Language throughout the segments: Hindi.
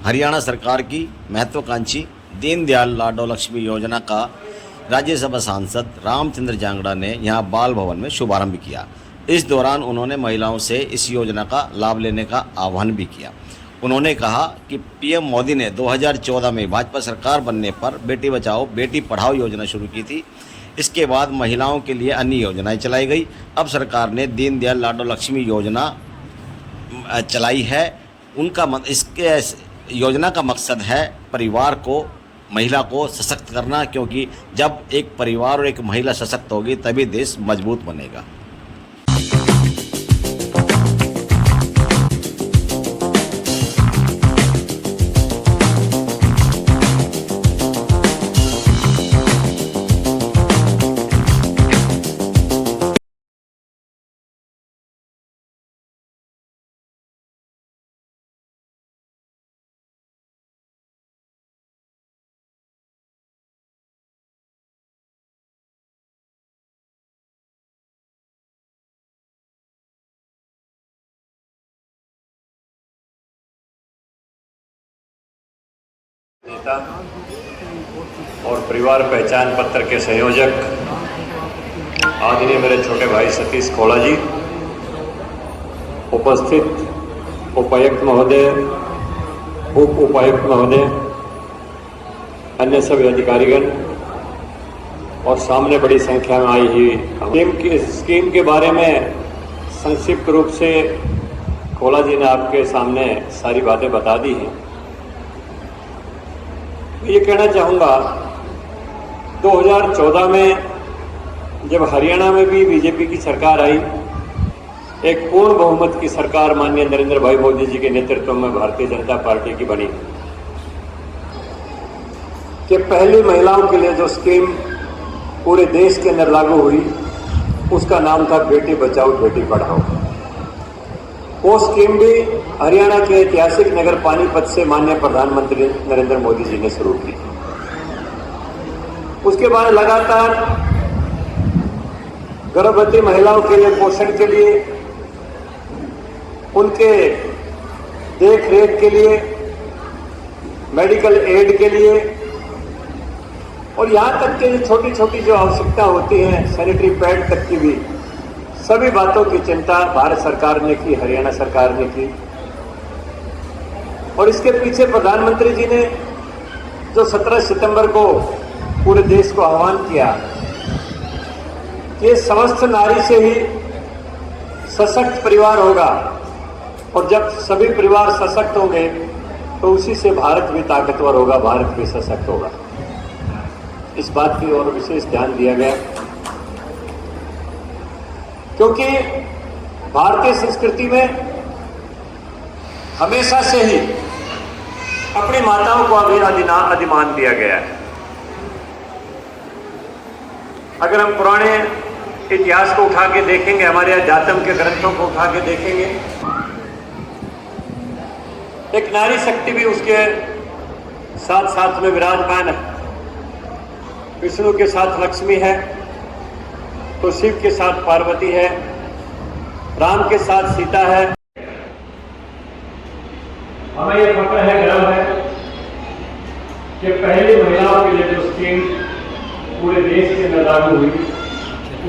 हरियाणा सरकार की महत्वाकांक्षी दीनदयाल लाडो लक्ष्मी योजना का राज्यसभा सांसद रामचंद्र जांगड़ा ने यहां बाल भवन में शुभारंभ किया। इस दौरान उन्होंने महिलाओं से इस योजना का लाभ लेने का आह्वान भी किया। उन्होंने कहा कि पीएम मोदी ने 2014 में भाजपा सरकार बनने पर बेटी बचाओ बेटी पढ़ाओ योजना शुरू की थी। इसके बाद महिलाओं के लिए अन्य योजनाएं चलाई गई। अब सरकार ने दीनदयाल लाडो लक्ष्मी योजना चलाई है। इसके योजना का मकसद है परिवार को, महिला को सशक्त करना, क्योंकि जब एक परिवार और एक महिला सशक्त होगी तभी देश मजबूत बनेगा। नेता और परिवार पहचान पत्र के संयोजक आदरणीय मेरे छोटे भाई सतीश खोला जी, उपस्थित उपायुक्त महोदय, उप उपायुक्त महोदय, अन्य सभी अधिकारीगण और सामने बड़ी संख्या में आई हुई स्कीम के बारे में संक्षिप्त रूप से खोला जी ने आपके सामने सारी बातें बता दी हैं। ये कहना चाहूँगा 2014 में जब हरियाणा में भी बीजेपी की सरकार आई, एक पूर्ण बहुमत की सरकार माननीय नरेंद्र भाई मोदी जी के नेतृत्व में भारतीय जनता पार्टी की बनी, कि पहली महिलाओं के लिए जो स्कीम पूरे देश के अंदर लागू हुई उसका नाम था बेटी बचाओ बेटी पढ़ाओ। वो स्कीम भी हरियाणा के ऐतिहासिक नगर पानीपत से माननीय प्रधानमंत्री नरेंद्र मोदी जी ने शुरू की। उसके बाद लगातार गर्भवती महिलाओं के लिए पोषण के लिए, उनके देख रेख के लिए, मेडिकल एड के लिए और यहां तक कि छोटी छोटी जो आवश्यकता होती है सैनिटरी पैड तक की भी, सभी बातों की चिंता भारत सरकार ने की, हरियाणा सरकार ने की। और इसके पीछे प्रधानमंत्री जी ने जो 17 सितंबर को पूरे देश को आह्वान किया कि समस्त नारी से ही सशक्त परिवार होगा, और जब सभी परिवार सशक्त होंगे तो उसी से भारत भी ताकतवर होगा, भारत भी सशक्त होगा। इस बात की ओर विशेष ध्यान दिया गया, क्योंकि भारतीय संस्कृति में हमेशा से ही अपनी माताओं को अधिमान दिया गया है। अगर हम पुराने इतिहास को उठा के देखेंगे, हमारे अध्यात्म के ग्रंथों को उठा के देखेंगे, एक नारी शक्ति भी उसके साथ साथ में विराजमान है। विष्णु के साथ लक्ष्मी है तो शिव के साथ पार्वती है, राम के साथ सीता है। हमें यह फक्र है, गर्व है कि पहली महिलाओं के लिए जो स्कीम पूरे देश के अंदर लागू हुई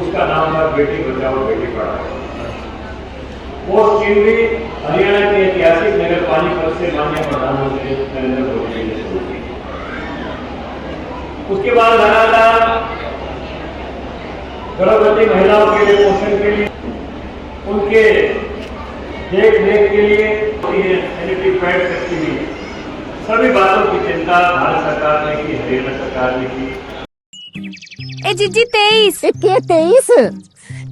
उसका नाम था बेटी बचाओ बेटी पढ़ाओ। वो स्कीम भी हरियाणा के ऐतिहासिक नगर पानीपत से माननीय प्रधानमंत्री नरेंद्र मोदी जी ने शुरू की। उसके बाद लगातार गर्भवती महिलाओं के लिए पोषण के लिए, उनके देख रेख के लिए सैनिटरी पैड तक की भी सभी बातों की चिंता भारत सरकार ने की, हरियाणा सरकार ने की। ए जीजी 23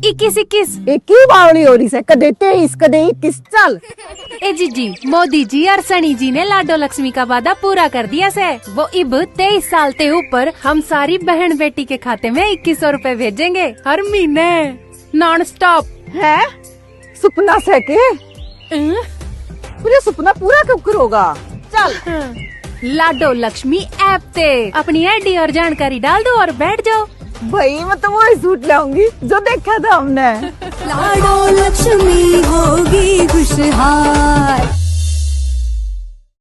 23 21 बावली हो रही है, कदे 23 कदे 21 चल। ए जीजी मोदी जी और सनी जी ने लाडो लक्ष्मी का वादा पूरा कर दिया से। वो इब 23 साल ते ऊपर हम सारी बहन बेटी के खाते में 2100 रुपए भेजेंगे हर महीने नॉन स्टॉप। है सपना से के मुझे सपना पूरा कब करोगा? चल लाडो लक्ष्मी ऐप ते अपनी आईडी और जानकारी डाल दो और बैठ जाओ। भाई मैं तो वही सूट लाऊंगी जो देखा था हमने। लाडो लक्ष्मी होगी खुशहाल।